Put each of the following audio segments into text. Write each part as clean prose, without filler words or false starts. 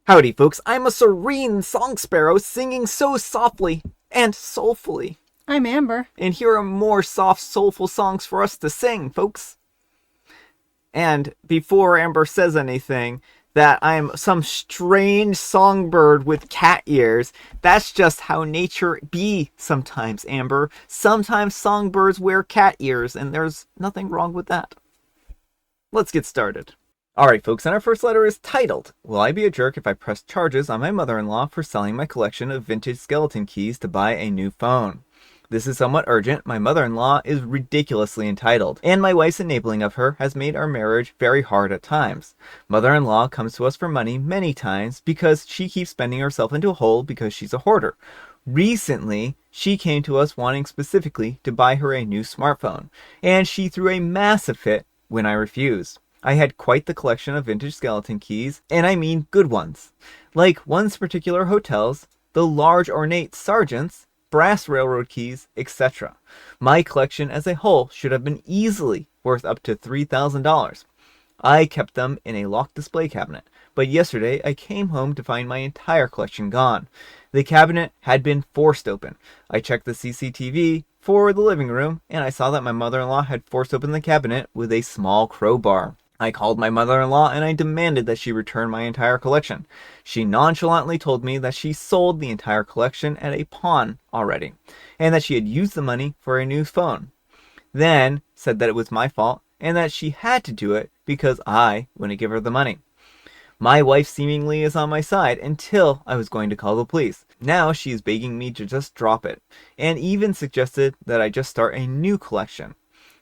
Howdy, folks. I'm a serene song sparrow singing so softly and soulfully. I'm Amber. And here are more soft, soulful songs for us to sing, folks. And before Amber says anything, that I'm some strange songbird with cat ears, that's just how nature be sometimes, Amber. Sometimes songbirds wear cat ears, and there's nothing wrong with that. Let's get started. Alright folks, and our first letter is titled, Will I Be a Jerk If I Press Charges on My Mother-in-Law for Selling My Collection of Vintage Skeleton Keys to Buy a New Phone? This is somewhat urgent. My mother-in-law is ridiculously entitled, and my wife's enabling of her has made our marriage very hard at times. Mother-in-law comes to us for money many times because she keeps spending herself into a hole because she's a hoarder. Recently, she came to us wanting specifically to buy her a new smartphone, and she threw a massive fit when I refused. I had quite the collection of vintage skeleton keys, and I mean good ones. Like one's particular hotels, the large ornate sergeants, brass railroad keys, etc. My collection as a whole should have been easily worth up to $3,000. I kept them in a locked display cabinet, but yesterday I came home to find my entire collection gone. The cabinet had been forced open. I checked the CCTV for the living room, and I saw that my mother-in-law had forced open the cabinet with a small crowbar. I called my mother-in-law and I demanded that she return my entire collection. She nonchalantly told me that she sold the entire collection at a pawn already, and that she had used the money for a new phone. Then said that it was my fault, and that she had to do it because I wouldn't give her the money. My wife seemingly is on my side until I was going to call the police. Now she is begging me to just drop it, and even suggested that I just start a new collection.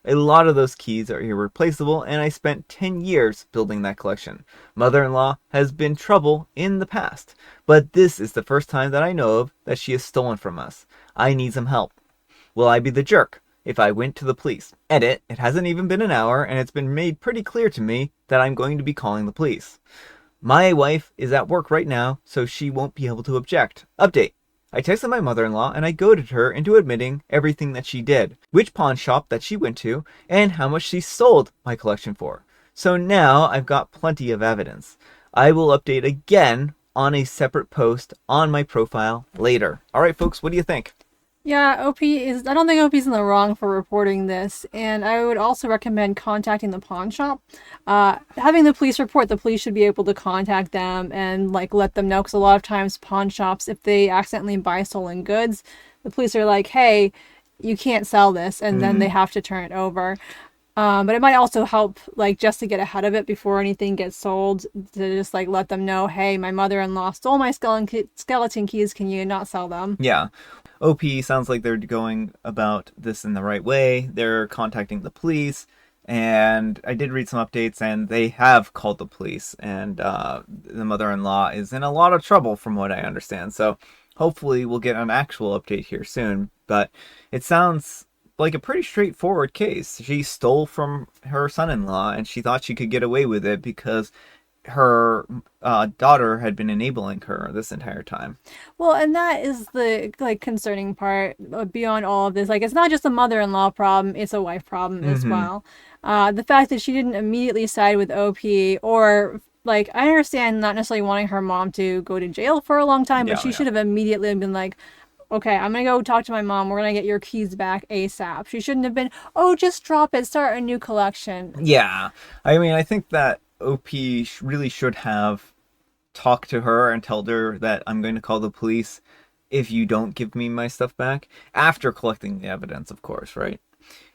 A lot of those keys are irreplaceable, and I spent 10 years building that collection. Mother-in-law has been trouble in the past, but this is the first time that I know of that she has stolen from us. I need some help. Will I be the jerk if I went to the police? Edit, it hasn't even been an hour, and it's been made pretty clear to me that I'm going to be calling the police. My wife is at work right now, so she won't be able to object. Update. I texted my mother-in-law and I goaded her into admitting everything that she did, which pawn shop that she went to, and how much she sold my collection for. So now I've got plenty of evidence. I will update again on a separate post on my profile later. Alright folks, what do you think? Yeah, I don't think OP's in the wrong for reporting this, and I would also recommend contacting the pawn shop. Having the police report, the police should be able to contact them and let them know, because a lot of times pawn shops, if they accidentally buy stolen goods, the police are like, hey, you can't sell this, and then they have to turn it over. But it might also help, just to get ahead of it before anything gets sold, to just, let them know, hey, my mother-in-law stole my skeleton keys, can you not sell them? Yeah. OP sounds like they're going about this in the right way. They're contacting the police, and I did read some updates, and they have called the police, and the mother-in-law is in a lot of trouble from what I understand. So hopefully we'll get an actual update here soon, but it sounds like a pretty straightforward case. She stole from her son-in-law, and she thought she could get away with it because her daughter had been enabling her this entire time. Well, and that is the concerning part beyond all of this. It's not just a mother-in-law problem, it's a wife problem as well. The fact that she didn't immediately side with OP, or I understand not necessarily wanting her mom to go to jail for a long time, but she should have immediately been like, okay, I'm going to go talk to my mom. We're going to get your keys back ASAP. She shouldn't have been, oh, just drop it, start a new collection. Yeah. I mean, I think that OP really should have talked to her and told her that I'm going to call the police if you don't give me my stuff back, after collecting the evidence, of course, right?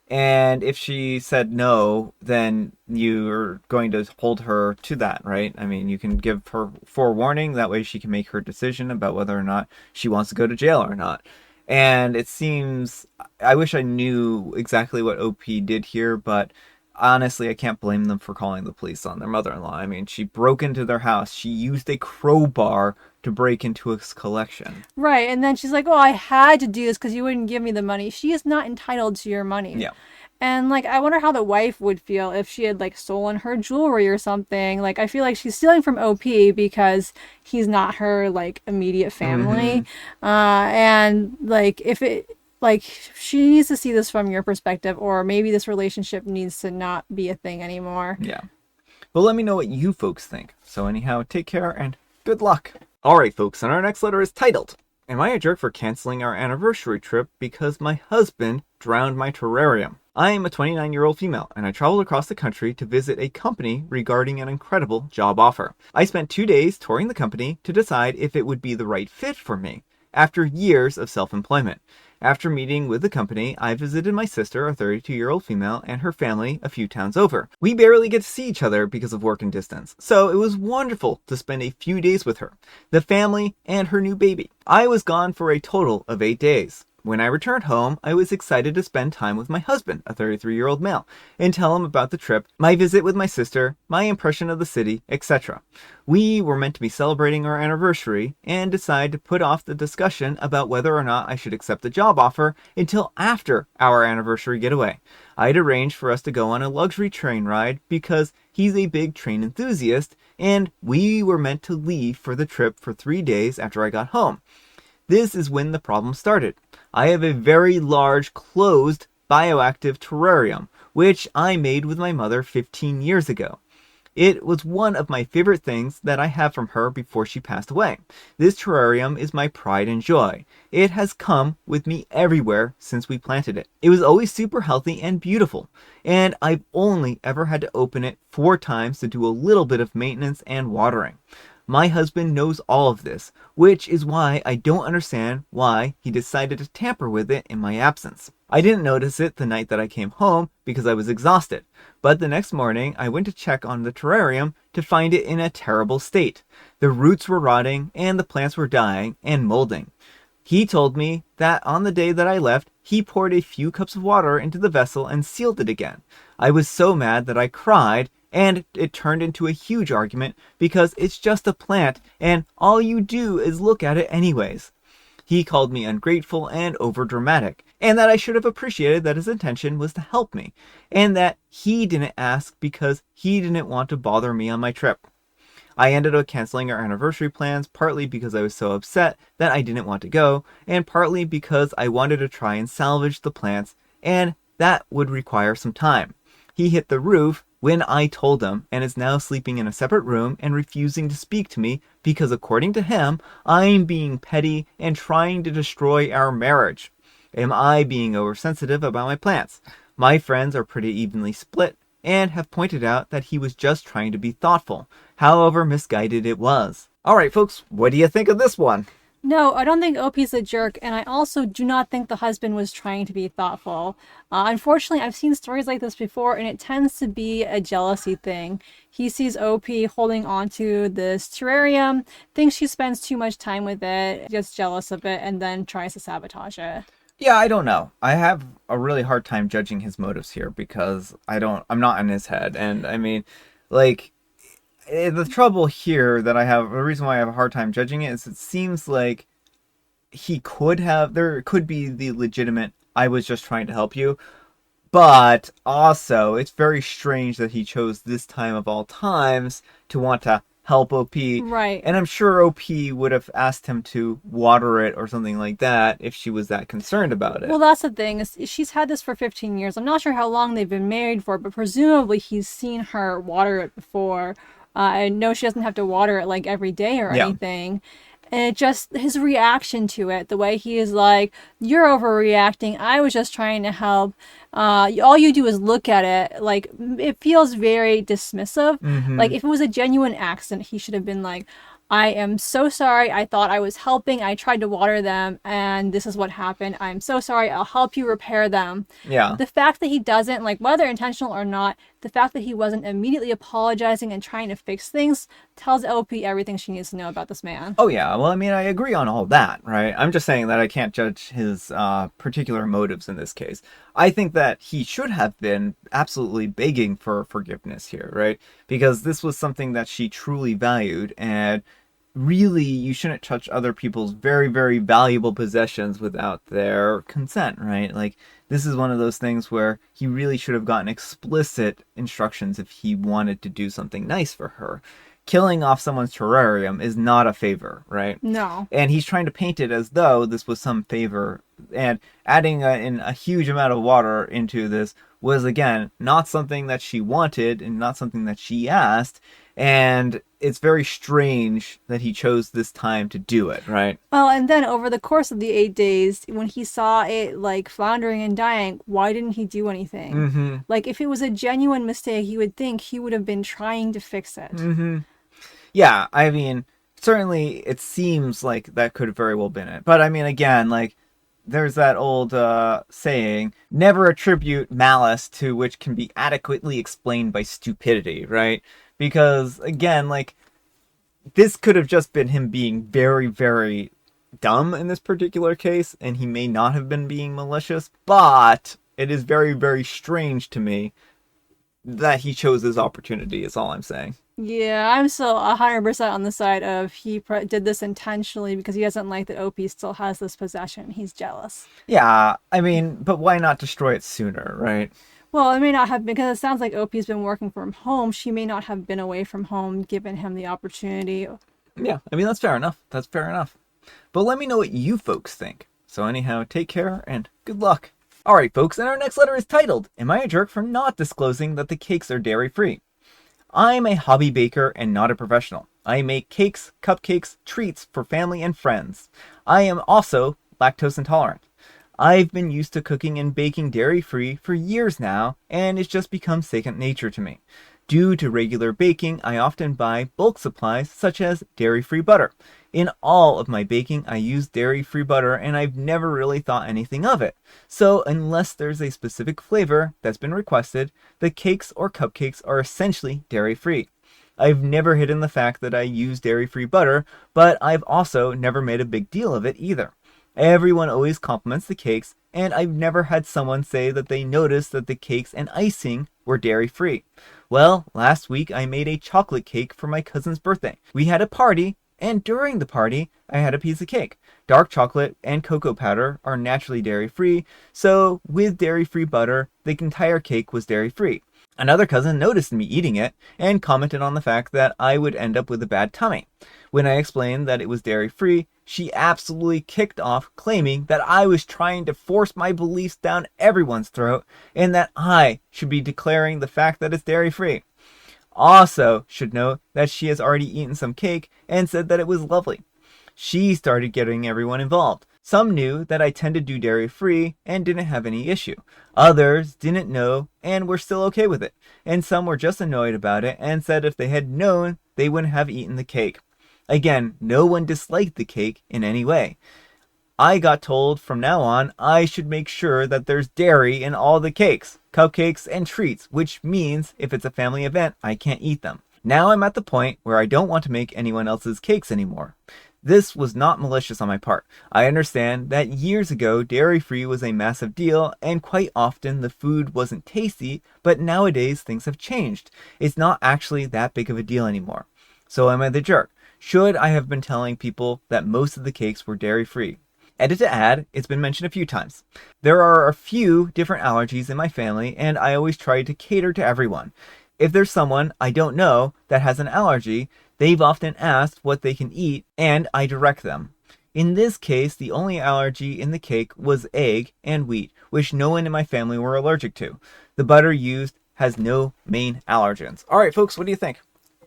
And if she said no, then you're going to hold her to that, right? I mean, you can give her forewarning, that way she can make her decision about whether or not she wants to go to jail or not. And it seems, I wish I knew exactly what OP did here, but honestly, I can't blame them for calling the police on their mother-in-law. I mean, she broke into their house. She used a crowbar to break into his collection. Right, and then she's like, oh, I had to do this because you wouldn't give me the money. She is not entitled to your money. Yeah. And, I wonder how the wife would feel if she had, stolen her jewelry or something. I feel like she's stealing from OP because he's not her, immediate family. And, if it... she needs to see this from your perspective, or maybe this relationship needs to not be a thing anymore. Yeah. Well, let me know what you folks think. So anyhow, take care and Good luck. Alright, folks, and our next letter is titled, Am I a jerk for canceling our anniversary trip because my husband drowned my terrarium? I am a 29-year-old female, and I traveled across the country to visit a company regarding an incredible job offer. I spent 2 days touring the company to decide if it would be the right fit for me, after years of self-employment. After meeting with the company, I visited my sister, a 32-year-old female, and her family a few towns over. We barely get to see each other because of work and distance, so it was wonderful to spend a few days with her, the family, and her new baby. I was gone for a total of 8 days. When I returned home, I was excited to spend time with my husband, a 33-year-old male, and tell him about the trip, my visit with my sister, my impression of the city, etc. We were meant to be celebrating our anniversary and decided to put off the discussion about whether or not I should accept the job offer until after our anniversary getaway. I'd arranged for us to go on a luxury train ride because he's a big train enthusiast, and we were meant to leave for the trip for 3 days after I got home. This is when the problem started. I have a very large, closed, bioactive terrarium, which I made with my mother 15 years ago. It was one of my favorite things that I have from her before she passed away. This terrarium is my pride and joy. It has come with me everywhere since we planted it. It was always super healthy and beautiful, and I've only ever had to open it 4 times to do a little bit of maintenance and watering. My husband knows all of this, which is why I don't understand why he decided to tamper with it in my absence. I didn't notice it the night that I came home because I was exhausted, but the next morning I went to check on the terrarium to find it in a terrible state. The roots were rotting and the plants were dying and molding. He told me that on the day that I left, he poured a few cups of water into the vessel and sealed it again. I was so mad that I cried, and it turned into a huge argument because it's just a plant and all you do is look at it anyways. He called me ungrateful and overdramatic, and that I should have appreciated that his intention was to help me, and that he didn't ask because he didn't want to bother me on my trip. I ended up canceling our anniversary plans, partly because I was so upset that I didn't want to go, and partly because I wanted to try and salvage the plants, and that would require some time. He hit the roof when I told him, and is now sleeping in a separate room and refusing to speak to me because, according to him, I'm being petty and trying to destroy our marriage. Am I being oversensitive about my plants? My friends are pretty evenly split and have pointed out that he was just trying to be thoughtful, however misguided it was. Alright folks, what do you think of this one? No, I don't think OP's a jerk, and I also do not think the husband was trying to be thoughtful. Unfortunately, I've seen stories like this before, and it tends to be a jealousy thing. He sees OP holding on to this terrarium, thinks she spends too much time with it, gets jealous of it, and then tries to sabotage it. Yeah, I don't know. I have a really hard time judging his motives here because I'm not in his head. And I mean, like, the trouble here that I have, the reason why I have a hard time judging it is it seems like there could be the legitimate, I was just trying to help you. But also, it's very strange that he chose this time of all times to want to help OP. Right. And I'm sure OP would have asked him to water it or something like that if she was that concerned about it. Well, that's the thing. She's had this for 15 years. I'm not sure how long they've been married for, but presumably he's seen her water it before. I know she doesn't have to water it like every day or anything. And it just, his reaction to it, the way he is like, you're overreacting. I was just trying to help. All you do is look at it. Like, it feels very dismissive. Mm-hmm. Like, if it was a genuine accident, he should have been like, I am so sorry. I thought I was helping. I tried to water them, and this is what happened. I'm so sorry. I'll help you repair them. Yeah. The fact that he doesn't, like, whether intentional or not, the fact that he wasn't immediately apologizing and trying to fix things tells LP everything she needs to know about this man. Oh, yeah. Well, I mean, I agree on all that, right? I'm just saying that I can't judge his particular motives in this case. I think that he should have been absolutely begging for forgiveness here, right? Because this was something that she truly valued, and really, you shouldn't touch other people's very, very valuable possessions without their consent, right? Like, this is one of those things where he really should have gotten explicit instructions if he wanted to do something nice for her. Killing off someone's terrarium is not a favor, right? No. And he's trying to paint it as though this was some favor. And adding in a huge amount of water into this was, again, not something that she wanted and not something that she asked. And it's very strange that he chose this time to do it, right? Well, and then over the course of the 8 days, when he saw it like floundering and dying, why didn't he do anything? Mm-hmm. Like, if it was a genuine mistake, you would think he would have been trying to fix it. Mm-hmm. Yeah, I mean, certainly it seems like that could have very well been it. But I mean, again, like, there's that old saying, never attribute malice to which can be adequately explained by stupidity, right? Because, again, like, this could have just been him being very, very dumb in this particular case, and he may not have been being malicious, but it is very, very strange to me that he chose this opportunity, is all I'm saying. Yeah, I'm still 100% on the side of did this intentionally because he doesn't like that OP still has this possession. He's jealous. Yeah, I mean, but why not destroy it sooner, right? Well, it may not have, because it sounds like OP's been working from home. She may not have been away from home, given him the opportunity. Yeah, I mean, that's fair enough. That's fair enough. But let me know what you folks think. So anyhow, take care and good luck. Alright, folks, and our next letter is titled, Am I a Jerk for Not Disclosing That the Cakes Are Dairy-Free? I'm a hobby baker and not a professional. I make cakes, cupcakes, treats for family and friends. I am also lactose intolerant. I've been used to cooking and baking dairy-free for years now, and it's just become second nature to me. Due to regular baking, I often buy bulk supplies such as dairy-free butter. In all of my baking, I use dairy-free butter, and I've never really thought anything of it. So unless there's a specific flavor that's been requested, the cakes or cupcakes are essentially dairy-free. I've never hidden the fact that I use dairy-free butter, but I've also never made a big deal of it either. Everyone always compliments the cakes, and I've never had someone say that they noticed that the cakes and icing were dairy-free. Well, last week I made a chocolate cake for my cousin's birthday. We had a party, and during the party, I had a piece of cake. Dark chocolate and cocoa powder are naturally dairy-free, so with dairy-free butter, the entire cake was dairy-free. Another cousin noticed me eating it and commented on the fact that I would end up with a bad tummy. When I explained that it was dairy-free, she absolutely kicked off, claiming that I was trying to force my beliefs down everyone's throat and that I should be declaring the fact that it's dairy-free. Also, should note that she has already eaten some cake and said that it was lovely. She started getting everyone involved. Some knew that I tend to do dairy-free and didn't have any issue. Others didn't know and were still okay with it. And some were just annoyed about it and said if they had known, they wouldn't have eaten the cake. Again, no one disliked the cake in any way. I got told from now on I should make sure that there's dairy in all the cakes, cupcakes, and treats, which means if it's a family event, I can't eat them. Now I'm at the point where I don't want to make anyone else's cakes anymore. This was not malicious on my part. I understand that years ago dairy-free was a massive deal and quite often the food wasn't tasty, but nowadays things have changed. It's not actually that big of a deal anymore. So am I the jerk? Should I have been telling people that most of the cakes were dairy-free? Edit to add, it's been mentioned a few times. There are a few different allergies in my family and I always try to cater to everyone. If there's someone I don't know that has an allergy, they've often asked what they can eat and I direct them. In this case, the only allergy in the cake was egg and wheat, which no one in my family were allergic to. The butter used has no main allergens. Alright folks, what do you think?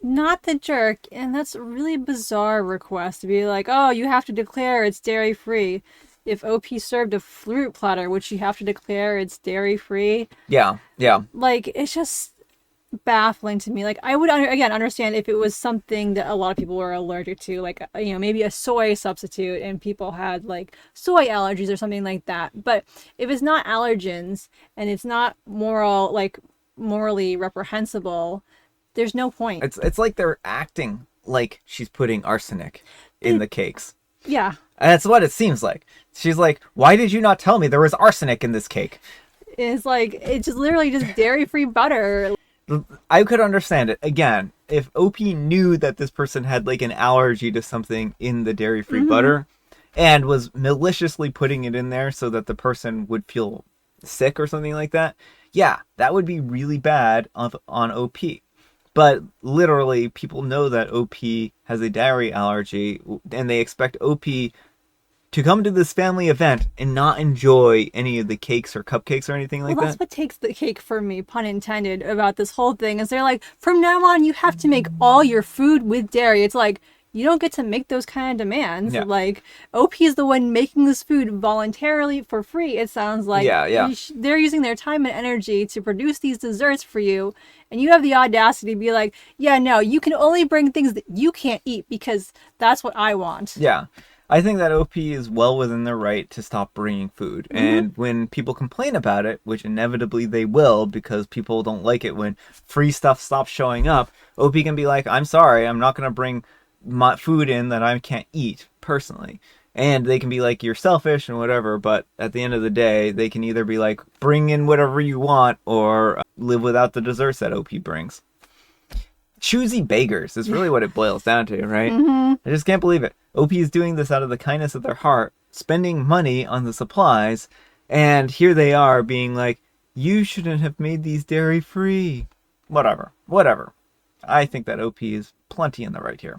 Not the jerk, and that's a really bizarre request to be like, oh, you have to declare it's dairy-free. If OP served a fruit platter, would she have to declare it's dairy-free? Yeah. Like, it's just baffling to me. Like, I would again understand if it was something that a lot of people were allergic to, like, you know, maybe a soy substitute and people had like soy allergies or something like that. But if it's not allergens and it's not morally reprehensible, there's no point. It's like they're acting like she's putting arsenic in the cakes. Yeah. And that's what it seems like. She's like, why did you not tell me there was arsenic in this cake? It's like, it's just literally just dairy-free butter. I could understand it. Again, if OP knew that this person had like an allergy to something in the dairy-free butter and was maliciously putting it in there so that the person would feel sick or something like that, yeah, that would be really bad on OP. But literally, people know that OP has a dairy allergy, and they expect OP to come to this family event and not enjoy any of the cakes or cupcakes or anything like Well, that's that. what takes the cake for me, pun intended, about this whole thing. Is they're like, from now on, you have to make all your food with dairy. It's like, you don't get to make those kind of demands. Yeah. Like, OP is the one making this food voluntarily for free. It sounds like Yeah. they're using their time and energy to produce these desserts for you. And you have the audacity to be like, yeah, no, you can only bring things that you can't eat because that's what I want. Yeah. I think that OP is well within their right to stop bringing food. And when people complain about it, which inevitably they will because people don't like it when free stuff stops showing up, OP can be like, I'm sorry, I'm not going to bring my food in that I can't eat personally. And they can be like, you're selfish and whatever, but at the end of the day, they can either be like, bring in whatever you want or live without the desserts that OP brings. Choosy beggars is really what it boils down to, right? I just can't believe it. OP is doing this out of the kindness of their heart, spending money on the supplies, and here they are being like, you shouldn't have made these dairy free. Whatever. I think that OP is plenty in the right here.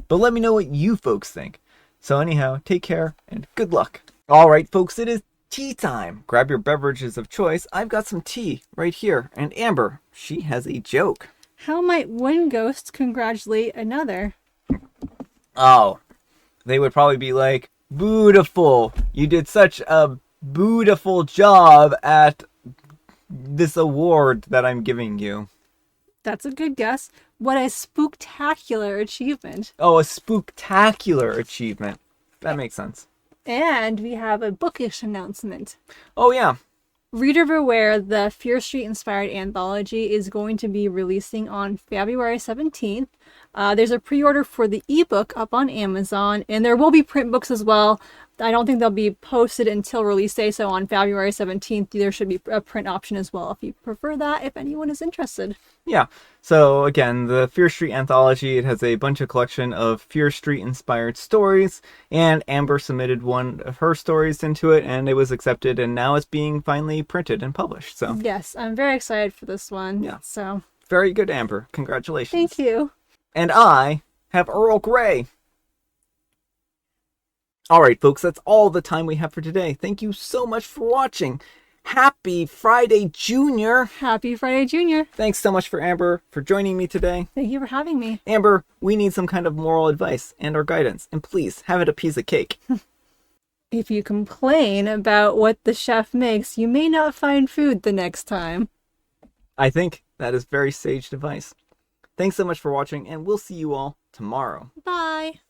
But let me know what you folks think. So anyhow, take care and good luck. All right, folks, it is tea time. Grab your beverages of choice. I've got some tea right here. And Amber, she has a joke. How might one ghost congratulate another? Oh, they would probably be like, beautiful. You did such a beautiful job at this award that I'm giving you. That's a good guess. What a spooktacular achievement. Oh, a spooktacular achievement. That makes sense. And we have a bookish announcement. Oh, yeah. Reader Beware, the Fear Street inspired anthology, is going to be releasing on February 17th. There's a pre-order for the ebook up on Amazon, and there will be print books as well. I don't think they'll be posted until release day, so on February 17th, there should be a print option as well if you prefer that, if anyone is interested. Yeah. So again, the Fear Street anthology, it has a bunch of collection of Fear Street inspired stories, and Amber submitted one of her stories into it, and it was accepted, and now it's being finally printed and published. So Yes, I'm very excited for this one. Yeah. So very good, Amber. Congratulations. thank you. And I have Earl Grey. All right, folks, that's all the time we have for today. Thank you so much for watching. Happy Friday, Junior. Happy Friday, Junior. Thanks so much for Amber for joining me today. Thank you for having me. Amber, we need some kind of moral advice and or guidance, and please have it a piece of cake. If you complain about what the chef makes, you may not find food the next time. I think that is very sage advice. Thanks so much for watching, and we'll see you all tomorrow. Bye.